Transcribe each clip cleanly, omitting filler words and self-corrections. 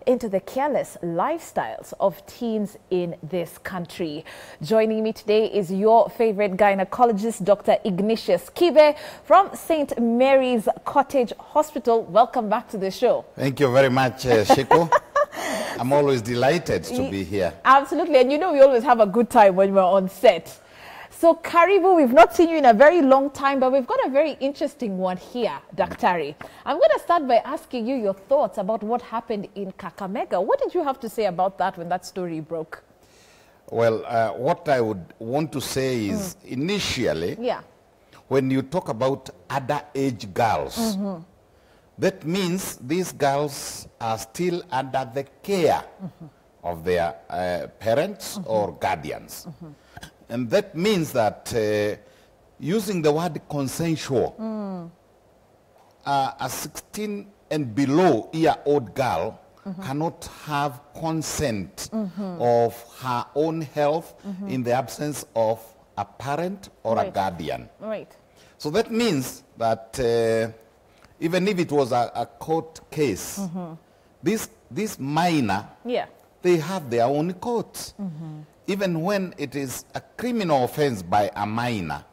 into the careless lifestyles of teens in this country. Joining me today is your favorite gynecologist, Dr. Ignatius Kibe from St. Mary's Cottage Hospital. Welcome back to the show. Thank you very much, Shiko. I'm always delighted to be here. Absolutely. And you know we always have a good time when we're on set. So, Karibu, we've not seen you in a very long time, but we've got a very interesting one here, Daktari. I'm going to start by asking you your thoughts about what happened in Kakamega. What did you have to say about that when that story broke? Well, what I would want to say is initially, when you talk about underage girls, that means these girls are still under the care of their parents or guardians. And that means that using the word consensual, a 16 and below year-old girl cannot have consent of her own health in the absence of a parent or a guardian. So that means that even if it was a court case, this minor, they have their own courts. Even when it is a criminal offense by a minor.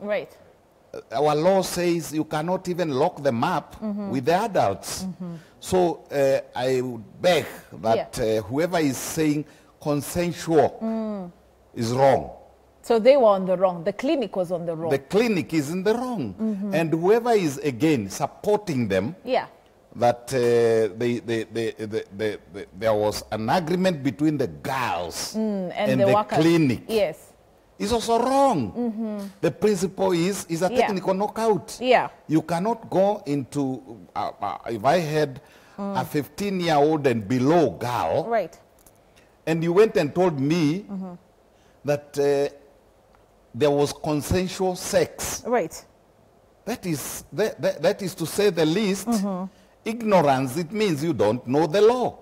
Our law says you cannot even lock them up with the adults. So I would beg that whoever is saying consensual is wrong. So they were on the wrong. The clinic was on the wrong. The clinic is in the wrong. And whoever is, again, supporting them, that there was an agreement between the girls and the clinic. It's also wrong. The principle is a technical knockout. You cannot go into, if I had a 15-year-old and below girl, and you went and told me that there was consensual sex. That is to say the least, ignorance. It means you don't know the law.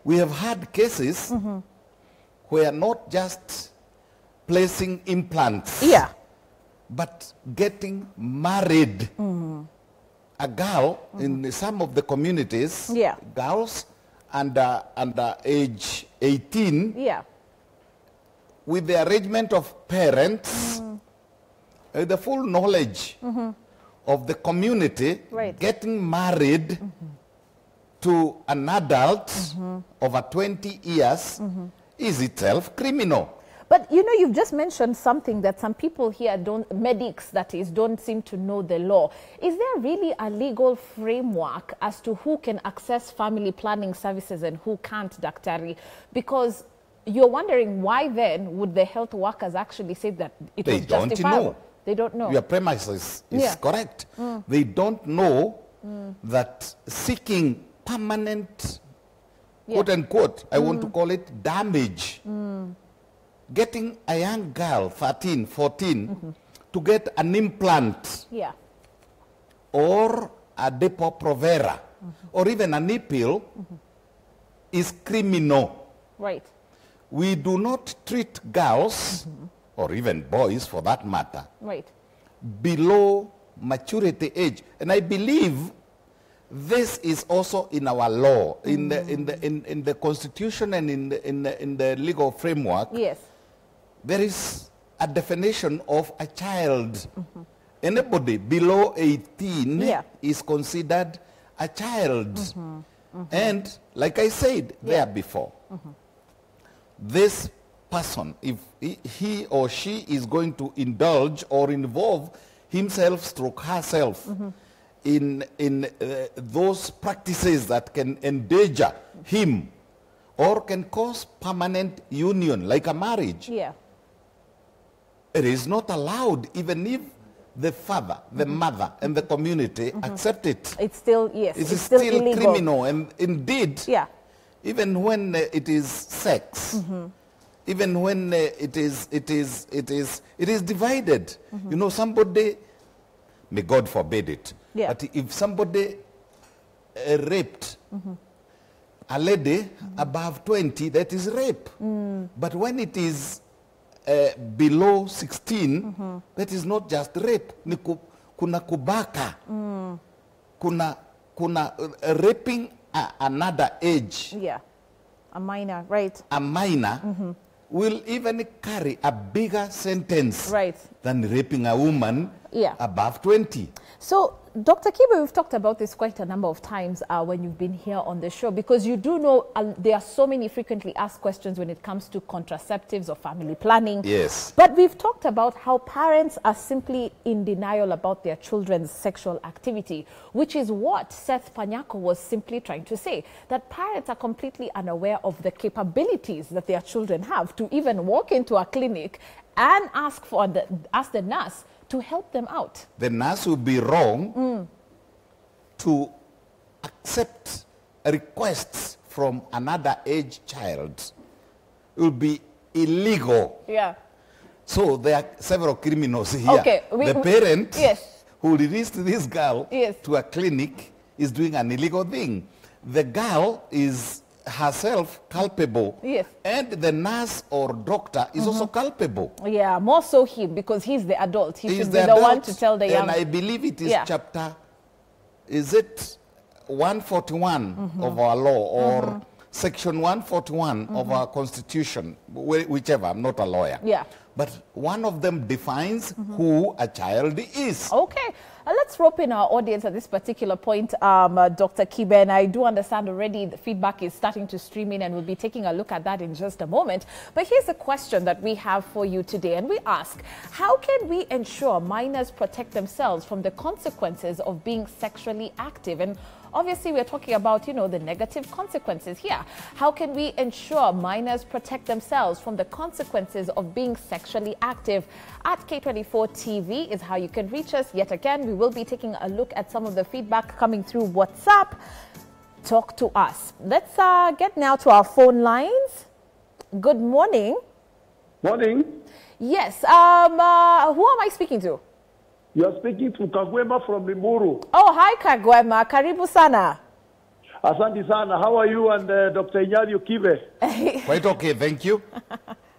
We have had cases where not just placing implants, but getting married. A girl in some of the communities, girls under age 18, with the arrangement of parents, the full knowledge of the community, getting married to an adult over 20 years is itself criminal. But you know, you've just mentioned something that some people here medics that is, don't seem to know the law. Is there really a legal framework as to who can access family planning services and who can't, Daktari? Because you're wondering why then would the health workers actually say that it was justifiable? They don't know. Your premise is correct. They don't know that seeking permanent, quote unquote, I want to call it damage, getting a young girl, 13, 14, to get an implant or a Depo-Provera or even a nipple is criminal. We do not treat girls, or even boys for that matter, below maturity age. And I believe this is also in our law, in the Constitution and in the legal framework. There is a definition of a child. Anybody below 18 is considered a child. And like I said there before, this person, if he or she is going to indulge or involve himself stroke herself in those practices that can endanger him or can cause permanent union like a marriage, it is not allowed, even if the father, the mother, and the community accept it. It's still, it's still illegal. Criminal. And indeed, even when it is sex, even when it is divided. You know, somebody, may God forbid it, but if somebody raped a lady above 20, that is rape. But when it is below 16, that is not just rape. Kuna kubaka, kuna raping another age. A minor, right. A minor will even carry a bigger sentence than raping a woman above 20. So, Dr. Kibe, we've talked about this quite a number of times when you've been here on the show, because you do know there are so many frequently asked questions when it comes to contraceptives or family planning. Yes. But we've talked about how parents are simply in denial about their children's sexual activity, which is what Seth Panyako was simply trying to say, that parents are completely unaware of the capabilities that their children have to even walk into a clinic and ask the nurse to help them out. The nurse would be wrong to accept requests from another age child. It will be illegal. Yeah. So there are several criminals here. Okay. The parent who released this girl to a clinic is doing an illegal thing. The girl is herself culpable, and the nurse or doctor is also culpable. Yeah, more so him, because he's the adult. He should be the one to tell the young. And I believe it is chapter, is it 141 of our law, or section 141 of our constitution, whichever. I'm not a lawyer. Yeah. But one of them defines who a child is. Okay. Let's rope in our audience at this particular point, Dr. Kibe, and I do understand already the feedback is starting to stream in, and we'll be taking a look at that in just a moment. But here's a question that we have for you today, and we ask, how can we ensure minors protect themselves from the consequences of being sexually active? And obviously, we're talking about, you know, the negative consequences here. How can we ensure minors protect themselves from the consequences of being sexually active? At K24 TV is how you can reach us. Yet again, we will be taking a look at some of the feedback coming through WhatsApp. Talk to us. Let's get now to our phone lines. Good morning. Morning. Yes. Who am I speaking to? You're speaking to Kagwema from Limuru. Oh, hi Kagwema. Karibu sana. Asante sana. How are you and Dr. Ignatius Kibe? Quite okay, thank you.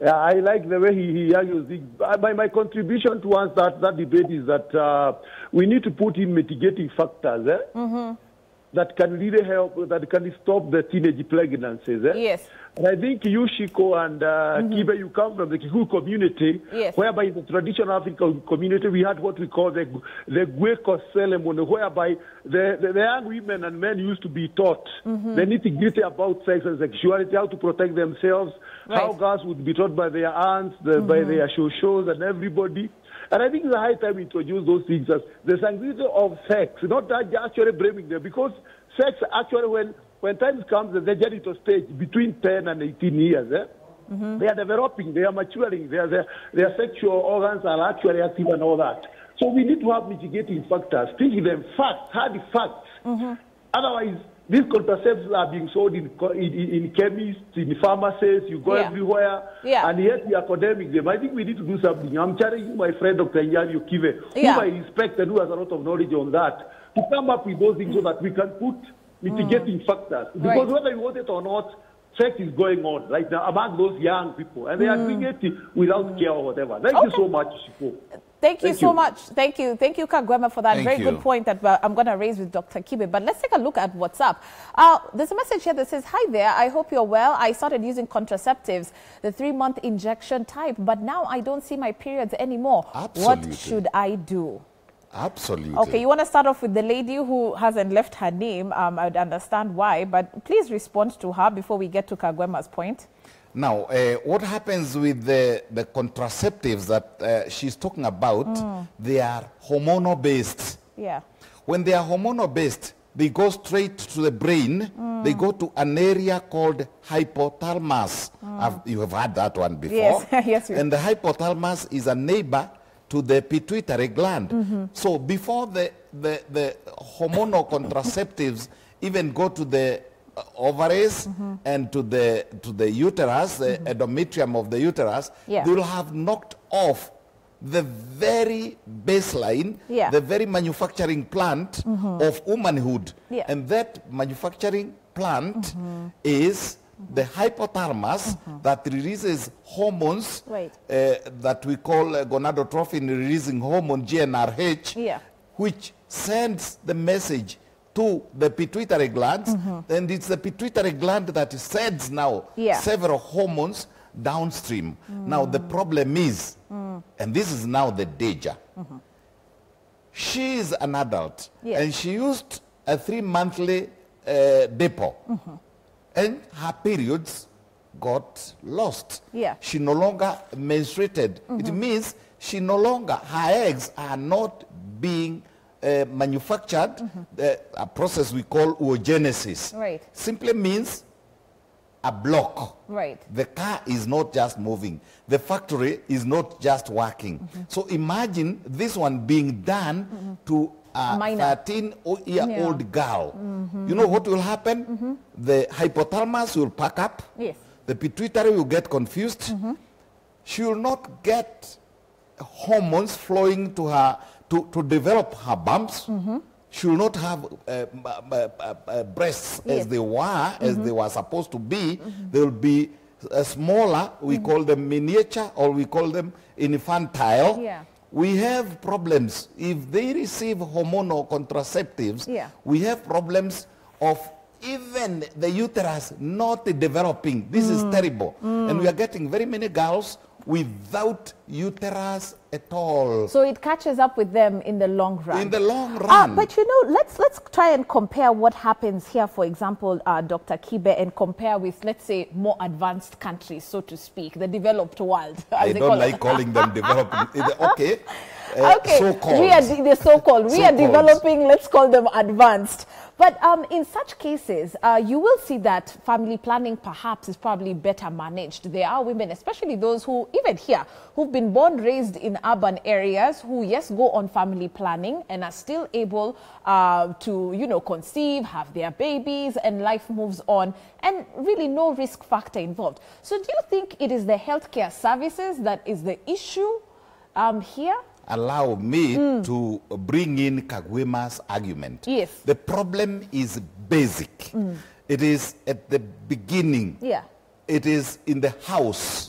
Yeah, I like the way he argues. My contribution towards that debate is that we need to put in mitigating factors that can really help, that can stop the teenage pregnancies. Yes. And I think you, Shiko, and Kibe, you come from the Kikuyu community, whereby in the traditional African community, we had what we call the Gweko ceremony, whereby the young women and men used to be taught the nitty-gritty about sex and sexuality, how to protect themselves, how girls would be taught by their aunts, by their shows and everybody. And I think it's a high time to introduce those things as the sanctity of sex, not that actually blaming them, because sex actually, when time comes, the genital stage between 10 and 18 years, they are developing, they are maturing, their sexual organs are actually active and all that. So we need to have mitigating factors, teaching them facts, hard facts. Otherwise, these contraceptives are being sold in chemists, in pharmacies, you go everywhere, and yet we are condemning them. I think we need to do something. I'm challenging my friend Dr. Ignatius Kibe, who I respect and who has a lot of knowledge on that, to come up with those things so that we can put mitigating factors. Because whether you want it or not, sex is going on right now among those young people, and they are doing it without care or whatever. Thank you so much, Shiko. Thank you so much. Thank you, Kagwema, for that very good point that I'm going to raise with Dr. Kibe. But let's take a look at WhatsApp. There's a message here that says, hi there, I hope you're well. I started using contraceptives, the 3-month injection type, but now I don't see my periods anymore. Absolutely. What should I do? Absolutely. Okay, you want to start off with the lady who hasn't left her name. I would understand why, but please respond to her before we get to Kagwema's point. Now, what happens with the contraceptives that she's talking about, they are hormonal-based. Yeah. When they are hormonal-based, they go straight to the brain. They go to an area called hypothalamus. You have had that one before. Yes, yes. And the hypothalamus is a neighbor to the pituitary gland. So before the hormonal contraceptives even go to the ovaries and to the uterus, the endometrium of the uterus, they will have knocked off the very baseline, the very manufacturing plant of womanhood. And that manufacturing plant is the hypothalamus that releases hormones that we call gonadotrophin releasing hormone, GnRH, which sends the message to the pituitary glands, and it's the pituitary gland that sends now several hormones downstream. Now the problem is, and this is now the danger, she is an adult, and she used a 3-monthly depot, and her periods got lost. She no longer menstruated. It means she no longer, her eggs are not being manufactured, a process we call oogenesis. Simply means a block. The car is not just moving. The factory is not just working. So imagine this one being done to a 13-year-old girl. You know what will happen? The hypothalamus will pack up. The pituitary will get confused. She will not get hormones flowing to her to develop her bumps. She will not have breasts as they were supposed to be. They will be smaller. We call them miniature, or we call them infantile. We have problems. If they receive hormonal contraceptives, we have problems of even the uterus not developing. This is terrible. And we are getting very many girls without uterus at all. So it catches up with them in the long run. In the long run. But you know, let's try and compare what happens here, for example, Dr. Kibe, and compare with, let's say, more advanced countries, so to speak, the developed world. I don't like calling them developed. Okay. So-called. We are the so-called. We are developing, let's call them advanced. But in such cases, you will see that family planning perhaps is probably better managed. There are women, especially those who, even here, who've been born, raised in urban areas, who, yes, go on family planning and are still able to, you know, conceive, have their babies, and life moves on, and really no risk factor involved. So do you think it is the healthcare services that is the issue here? Allow me to bring in Kagwema's argument. The problem is basic. It is at the beginning. It is in the house.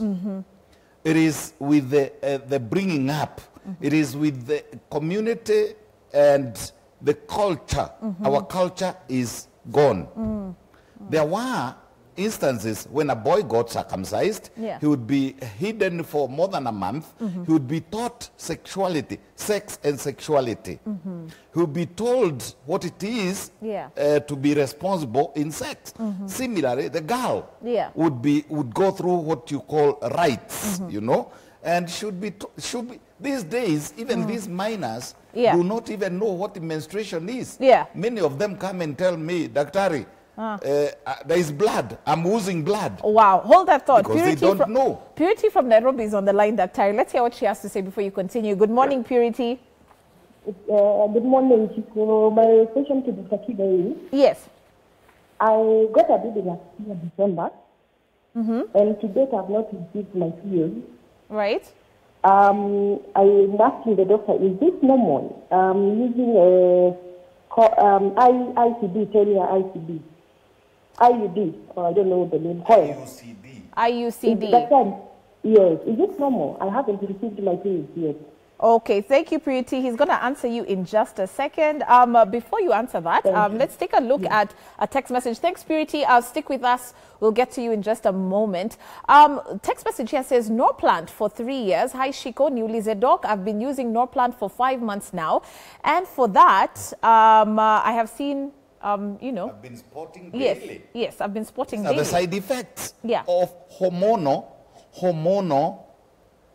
It is with the bringing up. It is with the community and the culture. Our culture is gone. There were instances when a boy got circumcised, he would be hidden for more than a month. He would be taught sexuality, sex and sexuality. He would be told what it is to be responsible in sex. Similarly, the girl would go through what you call rites, you know, and should be these days, even these minors do not even know what menstruation is. Many of them come and tell me, Daktari, there is blood. I'm oozing blood. Wow. Hold that thought. Because Purity they don't know. Purity from Nairobi is on the line, Dr. Let's hear what she has to say before you continue. Good morning, Purity. Good morning, Chico. My question to Dr. Kibe is... Yes. I got a baby last year, December. And to date, I've not received my period. Right. I'm asking the doctor, is this normal? Using ICD, 10-year ICD. IUD, or I don't know the name. IUCD. Yes. Is it normal? I haven't received my period yet. Okay, thank you, Priti. He's going to answer you in just a second. Before you answer that, let's take a look at a text message. Thanks, Purity. Stick with us. We'll get to you in just a moment. Text message here says, Norplant for 3 years. Hi, Shiko, newly Zedok. I've been using Norplant for 5 months now. And for that, I have seen, you know. I've been spotting daily. Yes, I've been spotting daily. daily. The side effects of hormonal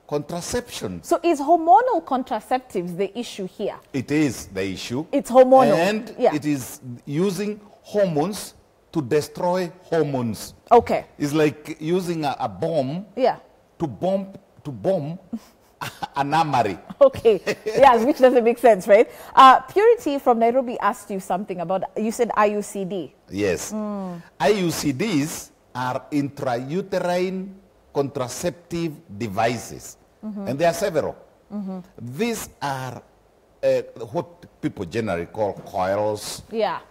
contraception. So is hormonal contraceptives the issue here? It is the issue. It's hormonal. And it is using hormones to destroy hormones. Okay. It's like using a bomb to bomb an armory. Okay. Yeah, which doesn't make sense, right? Purity from Nairobi asked you something about, you said IUCD. Yes. IUCDs are intrauterine contraceptive devices. And there are several. These are what people generally call coils,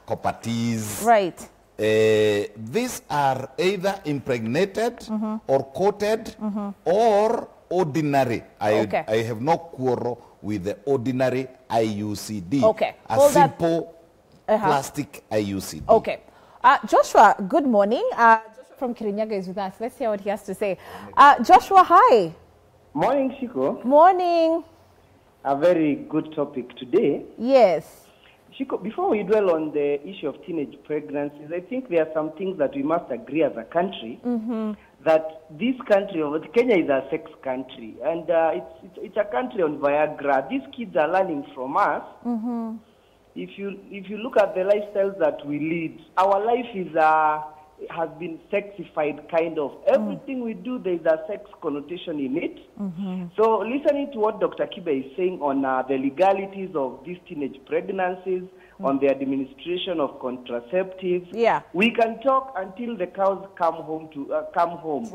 copper teas. Right. These are either impregnated or coated or ordinary. I have no quarrel with the ordinary IUCD. Okay. A simple plastic IUCD. Okay. Joshua, good morning. Joshua from Kirinyaga is with us. Let's hear what he has to say. Joshua, hi. Morning, Shiko. Morning. A very good topic today. Yes. Shiko, before we dwell on the issue of teenage pregnancies, I think there are some things that we must agree as a country, that this country, Kenya is a sex country, and it's a country on Viagra. These kids are learning from us. If you look at the lifestyles that we lead, our life has been sexified, kind of. Everything we do, there is a sex connotation in it. So listening to what Dr. Kibe is saying on the legalities of these teenage pregnancies, on the administration of contraceptives, we can talk until the cows come home.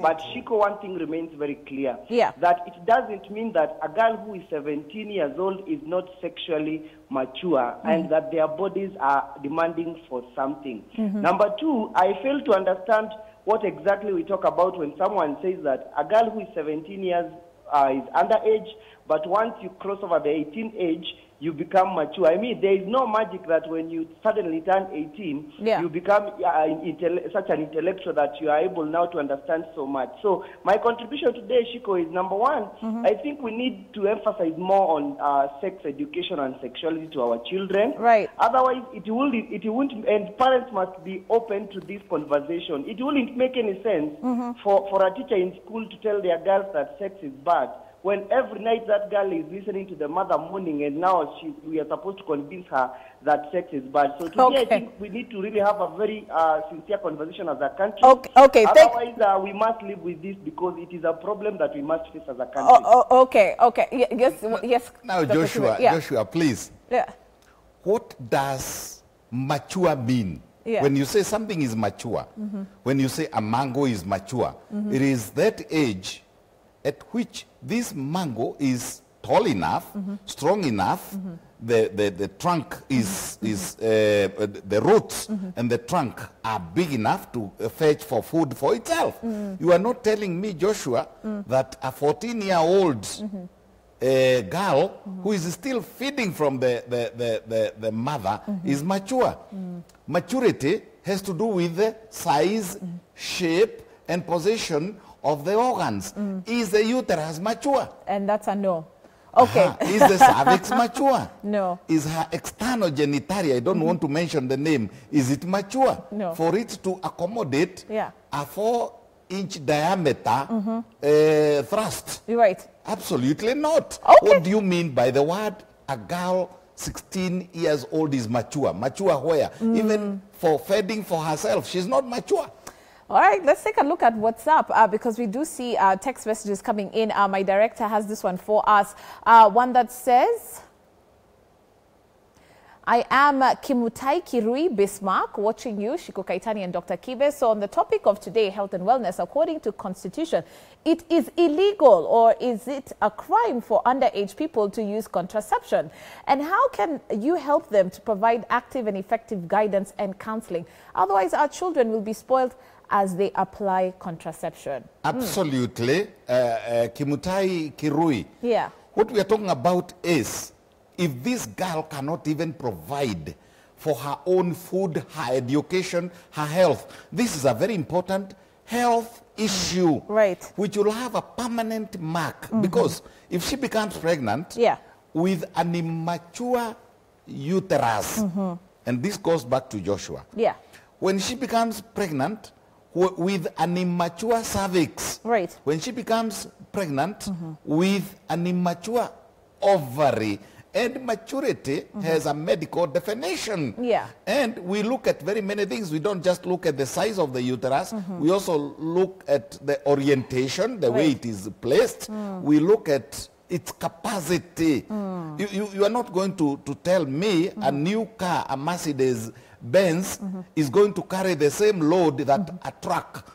But Shiko, one thing remains very clear, that it doesn't mean that a girl who is 17 years old is not sexually mature and that their bodies are demanding for something. Number two, I fail to understand what exactly we talk about when someone says that a girl who is 17 years is underage, but once you cross over the 18 age, you become mature. I mean, there is no magic that when you suddenly turn 18, you become such an intellectual that you are able now to understand so much. So my contribution today, Shiko, is number one, I think we need to emphasize more on sex education and sexuality to our children. Right. Otherwise, it won't, and parents must be open to this conversation. It wouldn't make any sense for a teacher in school to tell their girls that sex is bad, when every night that girl is listening to the mother moaning, and now we are supposed to convince her that sex is bad. So today I think we need to really have a very sincere conversation as a country. Otherwise, we must live with this because it is a problem that we must face as a country. Yes. Now, Joshua, please. What does mature mean? When you say something is mature, when you say a mango is mature, it is that age at which this mango is tall enough, strong enough, the trunk is, the roots and the trunk are big enough to fetch for food for itself. You are not telling me, Joshua, that a 14-year-old girl who is still feeding from the mother is mature. Maturity has to do with the size, shape, and position of the organs. Is the uterus mature? And that's a no. Okay. Is the cervix mature? No. Is her external genitalia, I don't want to mention the name, is it mature? No. For it to accommodate a 4-inch diameter thrust? Right. Absolutely not. Okay. What do you mean by the word a girl 16 years old is mature? Mature where? Even for feeding for herself, she's not mature. All right, let's take a look at WhatsApp because we do see text messages coming in. My director has this one for us. One that says, I am Kimutai Kirui Bismarck, watching you, Shiko Kaitani and Dr. Kibe. So on the topic of today, health and wellness, according to Constitution, it is illegal or is it a crime for underage people to use contraception? And how can you help them to provide active and effective guidance and counseling? Otherwise, our children will be spoiled as they apply contraception. Absolutely. Kimutai Kirui. Yeah. What we are talking about is, if this girl cannot even provide for her own food, her education, her health, this is a very important health issue, right, which will have a permanent mark. Because if she becomes pregnant with an immature uterus, and this goes back to Joshua, when she becomes pregnant with an immature cervix, right, when she becomes pregnant with an immature ovary, and maturity has a medical definition. And we look at very many things. We don't just look at the size of the uterus. We also look at the orientation, the way it is placed. We look at its capacity. You are not going to tell me a new car, a Mercedes Benz, is going to carry the same load that a truck,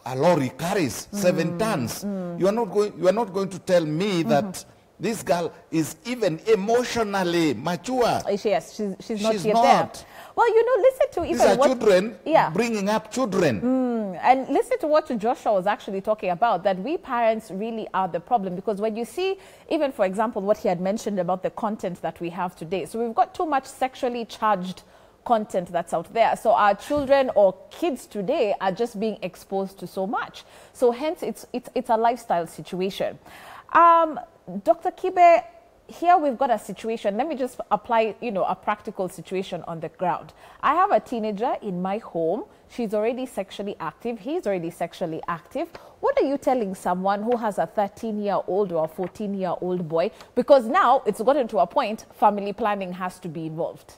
a lorry carries, 7 tons. You are not going to tell me that this girl is even emotionally mature. Yes, she's not yet there. Well, you know, listen to even these are children bringing up children. And listen to what Joshua was actually talking about, that we parents really are the problem. Because when you see, even for example, what he had mentioned about the content that we have today. So we've got too much sexually charged content that's out there. So our children or kids today are just being exposed to so much. So hence it's a lifestyle situation. Dr. Kibe, here we've got a situation. Let me just apply, a practical situation on the ground. I have a teenager in my home. She's already sexually active. He's already sexually active. What are you telling someone who has a 13-year-old or a 14-year-old boy? Because now it's gotten to a point, family planning has to be involved.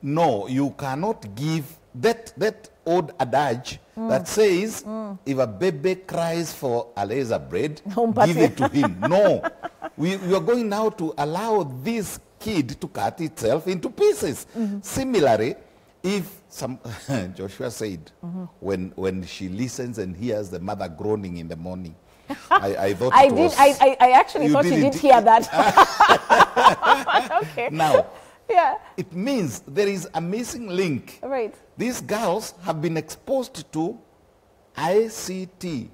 No, you cannot give that old adage that says, if a baby cries for a laser bread, give it to him. No, we are going now to allow this kid to cut itself into pieces. Similarly, if some, Joshua said, when she listens and hears the mother groaning in the morning, I thought I actually thought you did hear that. Okay. Now, yeah, it means there is a missing link. Right. These girls have been exposed to ICT,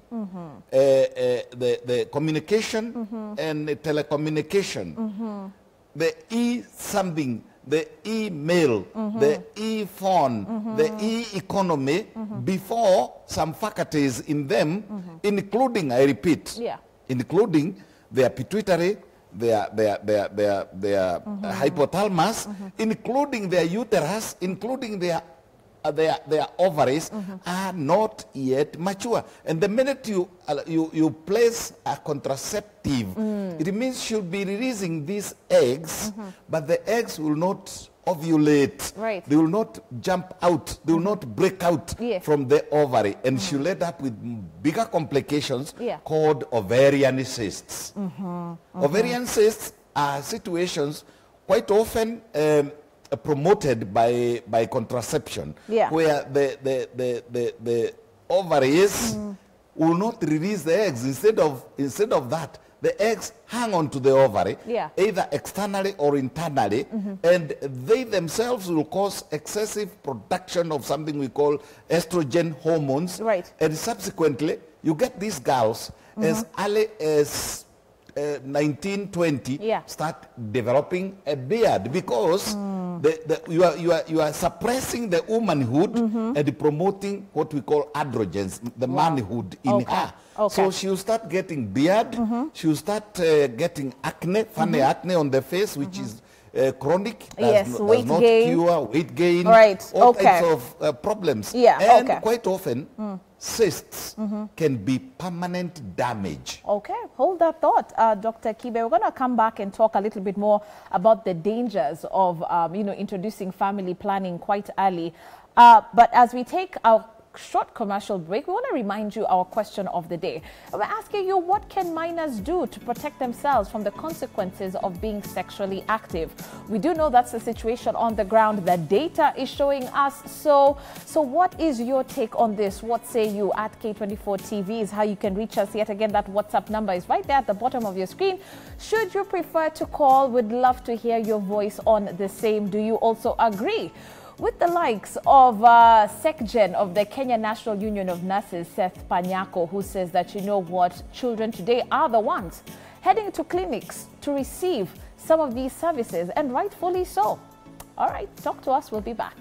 the communication and the telecommunication, the e-something, the email, the e-phone, the e-economy, before some faculties in them, including, I repeat, including their pituitary, their hypothalamus, including their uterus, including their ovaries, are not yet mature. And the minute you place a contraceptive, it means she'll be releasing these eggs, but the eggs will not ovulate. Right. They will not jump out. They will not break out from the ovary, and she'll end up with bigger complications called ovarian cysts. Ovarian cysts are situations quite often promoted by contraception, where the ovaries will not release the eggs. Instead of that, the eggs hang on to the ovary, either externally or internally, and they themselves will cause excessive production of something we call estrogen hormones. Right. And subsequently, you get these girls as early as 19, 20, start developing a beard, because you are suppressing the womanhood and promoting what we call androgens, the manhood in her. So she'll start getting beard, she'll start getting acne, funny acne on the face, which is chronic, does not cure, weight gain, all types of problems. And quite often, cysts can be permanent damage. Okay, hold that thought, Dr. Kibe. We're going to come back and talk a little bit more about the dangers of, introducing family planning quite early. But as we take our short commercial break, we want to remind you our question of the day. We're asking you, what can minors do to protect themselves from the consequences of being sexually active? We do know that's the situation on the ground. The data is showing us so what is your take on this? What say you? At K24 TV is how you can reach us. Yet again, that WhatsApp number is right there at the bottom of your screen. Should you prefer to call, we'd love to hear your voice on the same. Do you also agree with the likes of SecGen of the Kenya National Union of Nurses, Seth Panyako, who says that, you know what, children today are the ones heading to clinics to receive some of these services, and rightfully so. All right, talk to us. We'll be back.